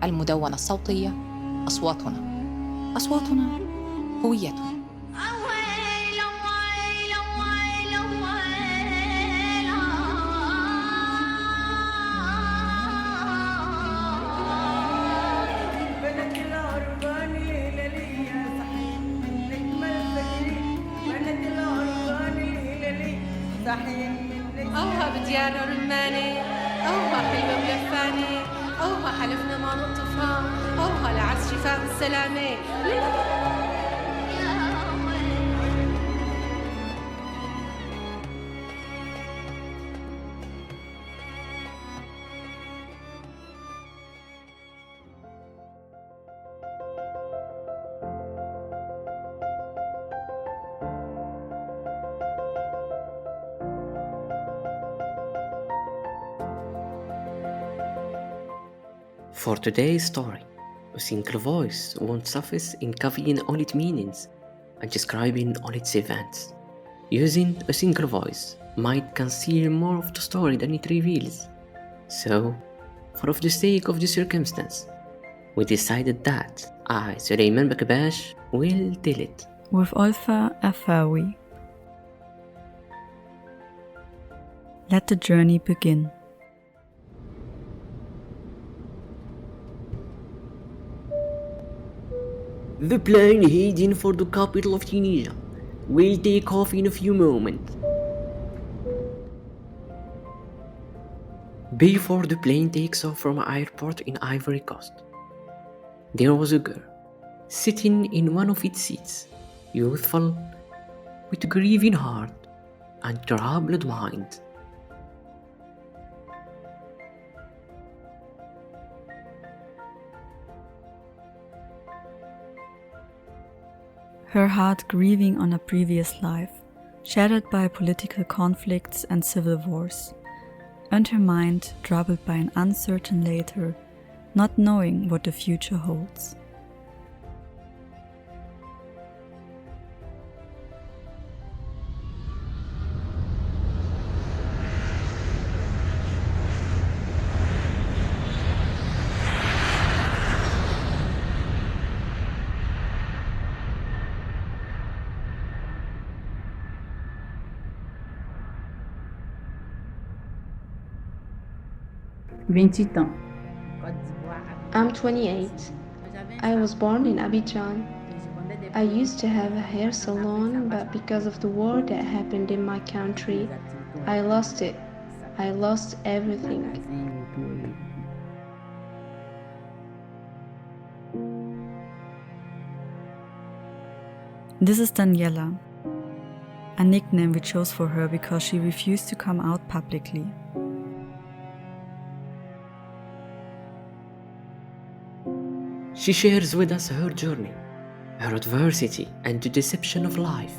المدونة الصوتية، أصواتنا هويتنا. أوها بديار رماني، أوها حلوة ولفاني، أوها حلفنا ما نطفها، أوها لعز شفاء السلامة. For today's story, a single voice won't suffice in copying all its meanings and describing all its events. Using a single voice might conceal more of the story than it reveals. So, for the sake of the circumstance, we decided that I, Suleiman Bakabash, will tell it. With Olfa Afawi. Let the journey begin. The plane heading for the capital of Tunisia will take off in a few moments. Before the plane takes off from an airport in Ivory Coast, there was a girl sitting in one of its seats, youthful, with a grieving heart and troubled mind. Her heart grieving on a previous life, shattered by political conflicts and civil wars, and her mind troubled by an uncertain later, not knowing what the future holds. I'm 28. I was born in Abidjan. I used to have a hair salon, but because of the war that happened in my country, I lost it. I lost everything. This is Daniela, a nickname we chose for her because she refused to come out publicly. She shares with us her journey, her adversity, and the deception of life.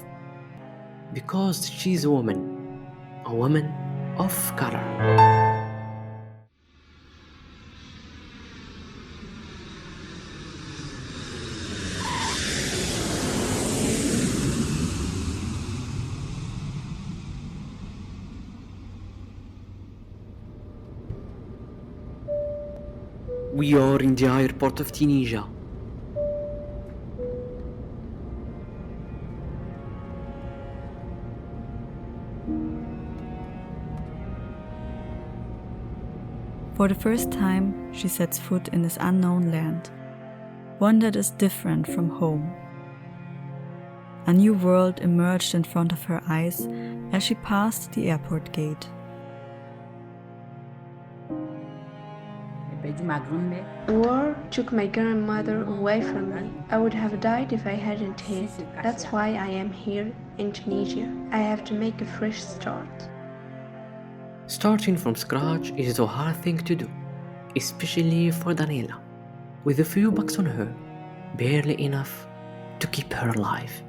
Because she's a woman of color. We are in the airport of Tunisia. For the first time, she sets foot in this unknown land, one that is different from home. A new world emerged in front of her eyes as she passed the airport gate. War took my grandmother away from me. I would have died if I hadn't hid. That's why I am here in Tunisia. I have to make a fresh start. Starting from scratch is a hard thing to do, especially for Daniela, with a few bucks on her, barely enough to keep her alive.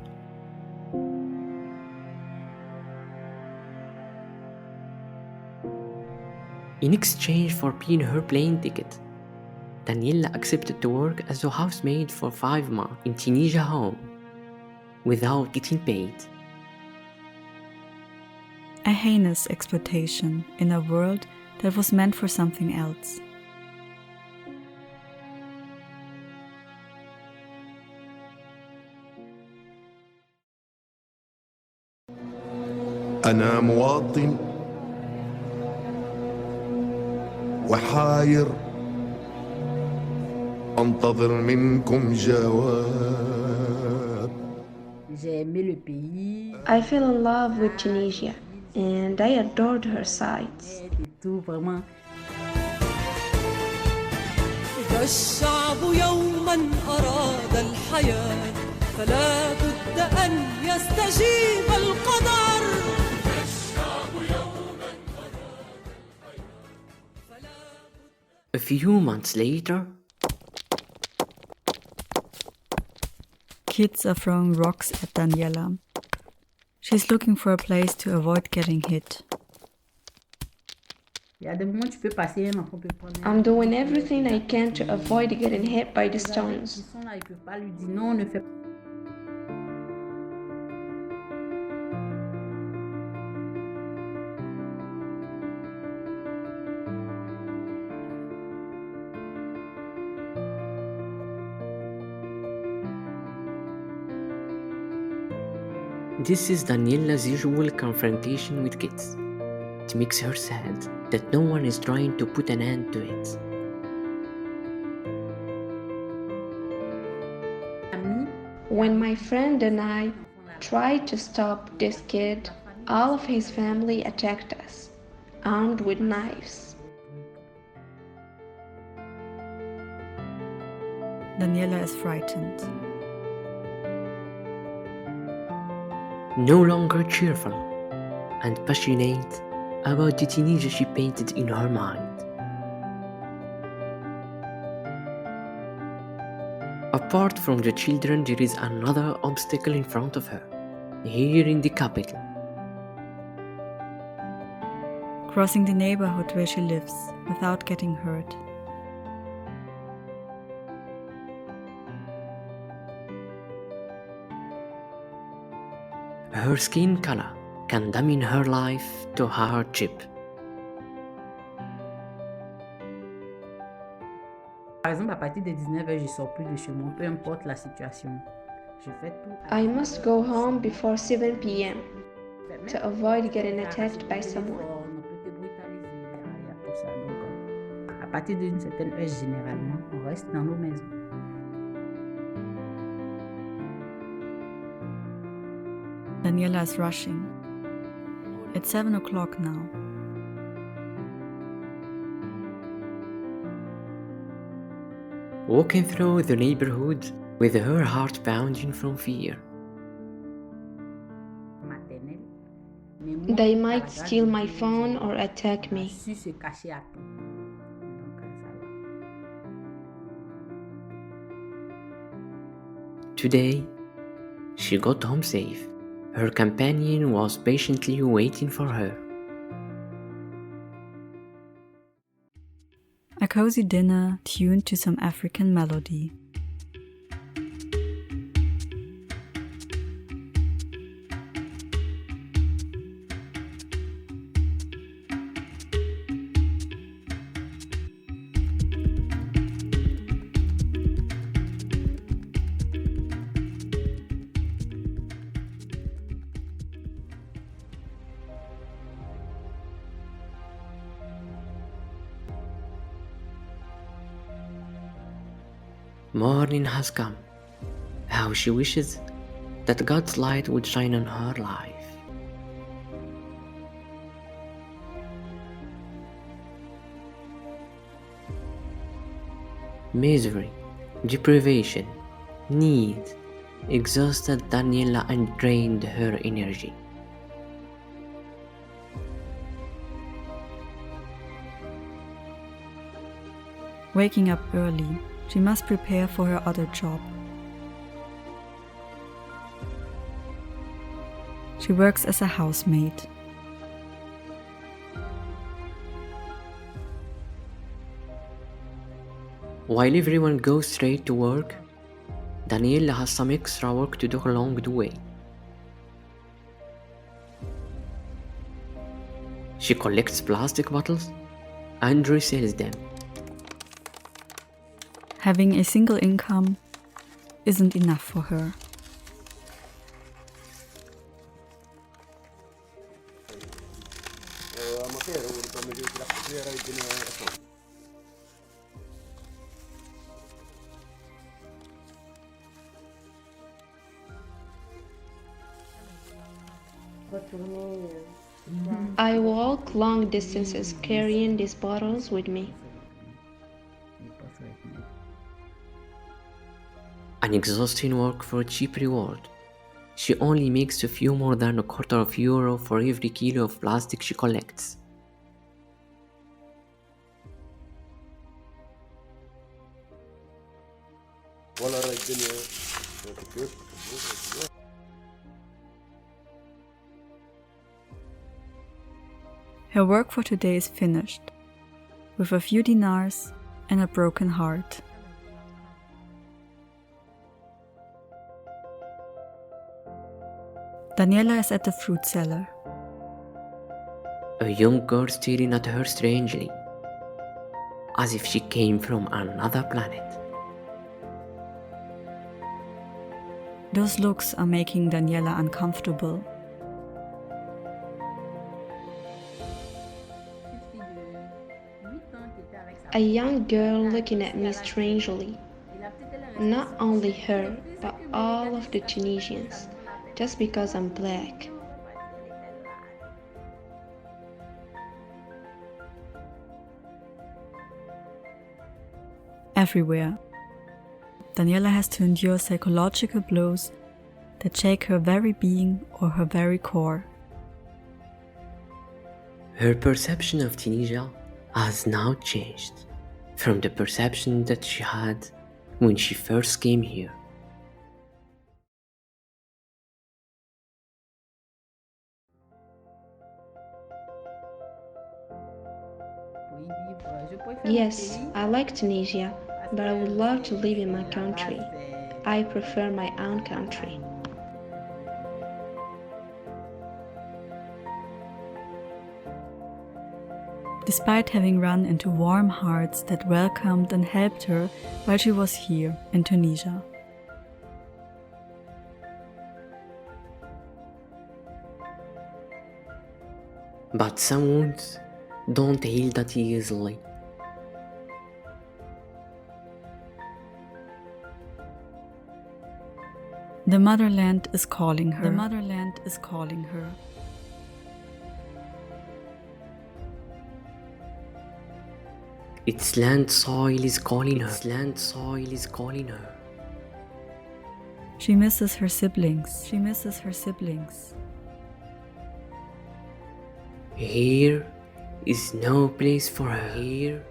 In exchange for paying her plane ticket, Daniela accepted to work as a housemaid for 5 months in Tunisia home, without getting paid. A heinous exploitation in a world that was meant for something else. أنا مواطن وحاير أنتظر منكم جواب. J'ai aimé le pays. I fell in love with Tunisia and I adored her sights. Et tout vraiment. إذا الشعب يوما أراد الحياة فلا بد أن يستجيب القدر. A few months later, Kids are throwing rocks at Daniela. She's looking for a place to avoid getting hit. Il y a des moments où tu peux passer un enfant peut prendre. I'm doing everything I can to avoid getting hit by the Ils stones. sont là, ils peuvent pas lui dire non, ne fais pas. this is Daniela's usual confrontation with kids. It makes her sad that no one is trying to put an end to it. When my friend and I tried to stop this kid, all of his family attacked us, armed with knives. Daniela is frightened. No longer cheerful and passionate about the Tunisia she painted in her mind. Apart from the children, there is another obstacle in front of her, here in the capital. Crossing the neighborhood where she lives without getting hurt. Her skin color condemning her life to hardship. Par exemple, à partir de 19h, je sors plus de chez moi, peu importe la situation. Je fais tout. I must go home before 7 p.m. to avoid getting attacked by someone. On peut te brutaliser, il y a tout ça. Donc, à partir d'une certaine heure, généralement, on reste dans nos maisons. Daniela is rushing. It's 7 o'clock now. Walking through the neighborhood with her heart pounding from fear. Maternelle. Mais moi, They par might grâce steal de my Dieu, phone or j'ai attack me. su se cacher à tout. Donc, ça va. Today, she got home safe. Her companion was patiently waiting for her. A cozy dinner tuned to some African melody. Morning has come. How she wishes that God's light would shine on her life. Misery, deprivation, need exhausted Daniela and drained her energy. Waking up early, she must prepare for her other job. She works as a housemaid. While everyone goes straight to work, Daniela has some extra work to do along the way. She collects plastic bottles and resells them. Having a single income isn't enough for her. I walk long distances carrying these bottles with me. An exhausting work for a cheap reward. She only makes a few more than €0.25 for every kilo of plastic she collects. Her work for today is finished, with a few dinars and a broken heart. Daniela is at the fruit cellar. A young girl staring at her strangely, as if she came from another planet. Those looks are making Daniela uncomfortable. A young girl looking at me strangely. Not only her, but all of the Tunisians, just because I'm black. Everywhere, Daniela has to endure psychological blows that shake her very being or her very core. Her perception of Tunisia has now changed from the perception that she had when she first came here. Yes, I like Tunisia, but I would love to live in my country. I prefer my own country. Despite having run into warm hearts that welcomed and helped her while she was here in Tunisia. But some wounds don't heal that easily. The motherland is calling her. The motherland is calling her. Its land soil is calling her. Its land soil is calling her. She misses her siblings. She misses her siblings. Here is no place for her. Here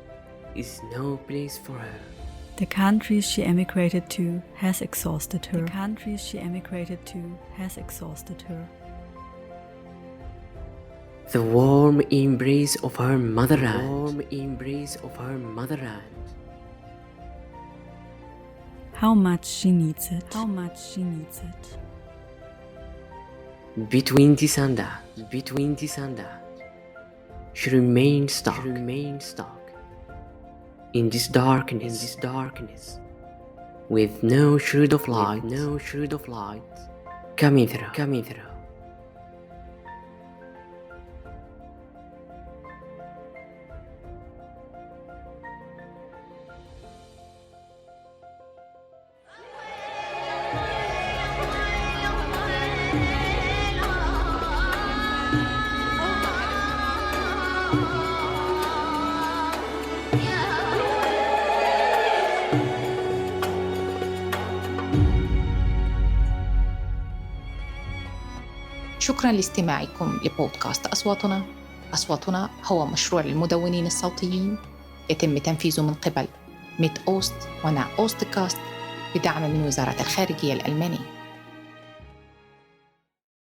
is no place for her. The country she emigrated to has exhausted her. The country she emigrated to has exhausted her. The warm embrace of her motherland. The warm embrace of her motherland. How much she needs it. How much she needs it. Between this and that. Between this and that. She remains stuck. She remains stuck. In this darkness. In this darkness. With no shred of light. With no shred of light. Coming through. Coming through. شكرا لاستماعكم لبودكاست أصواتنا. أصواتنا هو مشروع للمدونين الصوتيين يتم تنفيذه من قبل ميت أوست ونع أوستكاست بدعم من وزارة الخارجية الألمانية.